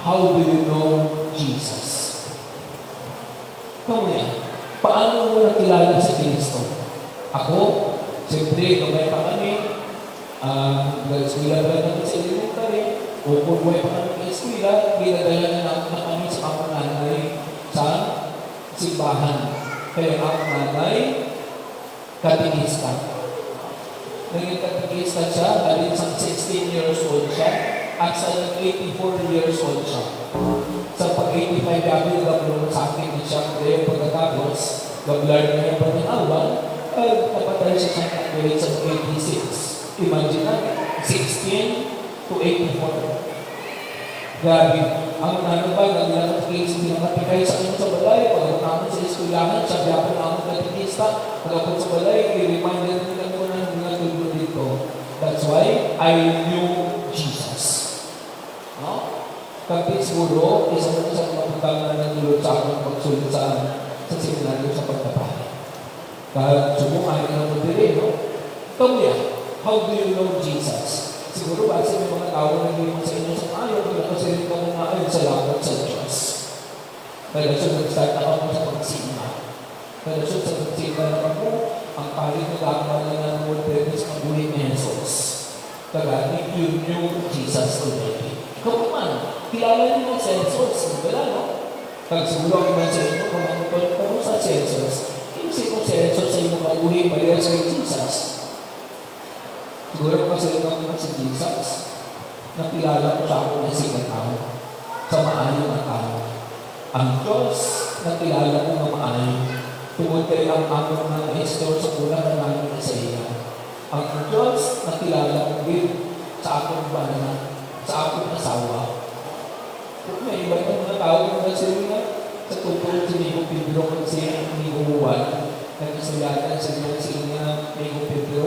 how do you know Jesus? Kaya, paano mo nakilala si Kristo? Ako, siyempre, kamay pa kami, nag-eskwila ba namin sa elementary, o kung may pa kami sa eskwila, ginadala na kami sa akong nanay sa simbahan. Kaya ang nanay, katikista. Naging katikista siya, dahil sa 16 years old siya, at sa 84 years old siya. Sa pag-85 gabi, nagabulong sa akin ni siya, kaya pagkatapos, gablar na yung pananawan, napatay siya sa kakawin sa 86. Imagine natin, 16 to 84. Grabe. Ang nanabay, naglalakot case, pinakapikay sa akin sa balay, pagkatapos sa eskulahan, sabi ako na ako katikista, pagkatapos sa balay, i-reminder nila ko na mga tulog dito. That's why I knew Jesus. No? Kasi siguro, isa mo sa mga pagkama na nagulog sa akin pagsulod sa seminaryo sa pagtapahan. Kaya subukan ka na magdiri, no? Kaya, how do you know Jesus? Siguro ba sa mga tao na hindi mo sa inyo sa ayaw, kaya kasi rin ka mga ayaw sa lakot sa Diyos. Kaya so nag-start ako sa pagsima. Kaya so sa pagsima na ako, ang palit na lakot na ng Lord Dennis ang buhay ni Jesus. Kaya, you knew Jesus already. Kung man, kilala niyo ng census, wala, no? Pag siguro ang iba sa inyo, kung ano sa census, hindi ko census sa inyo kabuhi, pala sa Jesus. Siguro kasi naman si Jesus, nakilala ko sa ako na sikat tao, sa maayong na tao. Ang Diyos, nakilala ko na maayong, tungkol kayo ang among mga histor sa kulang na namin sa iya. Ang Diyos, nakilala ko din sa akong banana, sa akong asawa. Kung may iba ng mga tao na sila sa tungkol si Nico Pedro at si Nico Juan, nagkasulatan sa niya Nico Pedro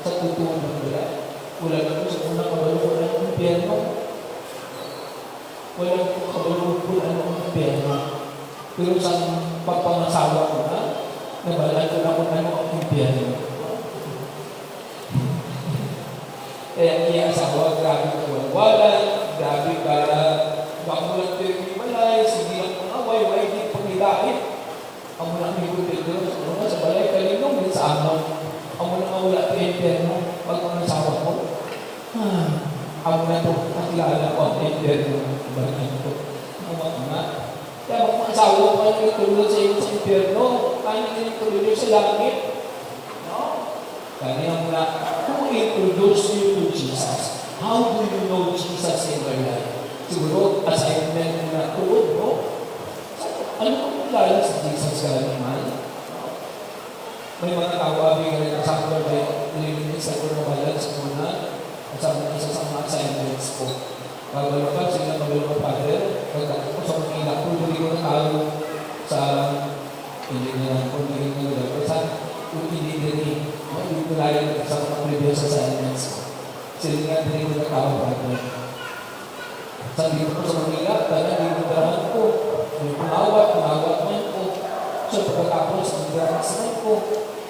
sa tungkol ng wala. Wala na po sa unang kabalo ko ng impyerno. Wala po kabalo ko ng impyerno. Pero sa pagpangasawa ko na, nabalaan ko na kung ano ang impyerno. Kaya niya asawa, grabe ko wawalan, grabe para bakulang ko yung balay, sige lang kong away, why di pangilait. Ang muna ang higod dito, sa balay, kalinong din sa amaw. Ang muna mawala ito yung perno, pag mga asawa ko. Ang muna ito, nakilala ko ang perno, balikan ko. Ang mga kaya mga asawa ko, kaya nagtulog sa iyo sa impyerno, kaya nagtulog sa langit. Kaya muna, who introduced you to Jesus? How do you know Jesus in your life? Siguro, assignment na tuod, no? Ano kung kilala si Jesus ka naman? May mga tawabi ka rin sa akin na nilinis ako na balance muna at sabi na isa sa mga assignments ko. Pagbalukan, sila magbalukan Father, pagkakot ko sa mga inak ko, hindi ko na tao sa hindi na kung hindi na sa kung hindi din hindi ko layan sa mga previous assignments ko. Sila nga din ko na tao Father. Sabi ko sa mga inak, talaga hindi ko darahan ko. May kumawat man ko. So pagkakapos, ang drugs man ko.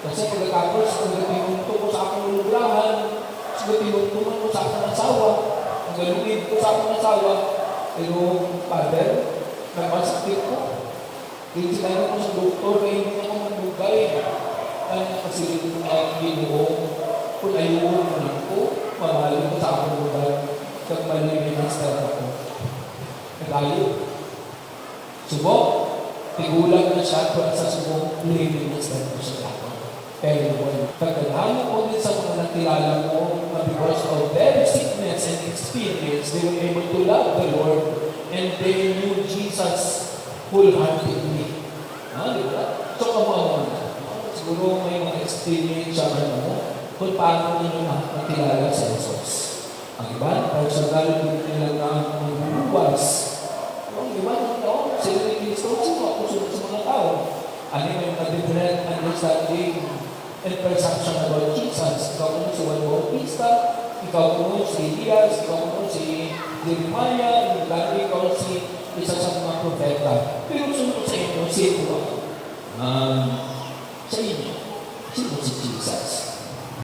Kasi pagkakapos, ang gatinunto ko sa aking lulahan, ang gatinunto man ko sa aking asawa, ang galungid ko sa aking asawa, pero Father, nagmasakit ko. Hindi sinayin ko sa doktor na hindi ako mandugay. Kaya nakasilid ko na Ginoo, kung ayun mo ko, mamahal ko sa aking lugar, kag mali-minister ako. Nag-ayo. Subok, tigulang na siya para sa subok, mali-minister ko siya ako. Pero pagkalahan ko din sa mga nakilala mo na because of their sickness and experience, they were able to love the Lord and they knew Jesus wholeheartedly. Diba? So, kamuha mo. Siguro may mga experience sa mo kung paano ninyo nakilala sa Jesus. Ang iba, personal nila na magbubuwas. Ang iba, sila ni Kristo, sino ako sunod sa mga tao. Ano yung different understanding and perception about Jesus. Ikaw kung si Juan Bautista, ikaw kung si Elias, ikaw kung si Jeremiah, ikaw si isa sa mga propeta. Pero sunod sa inyo, sino ako? Sa inyo, sino si Jesus?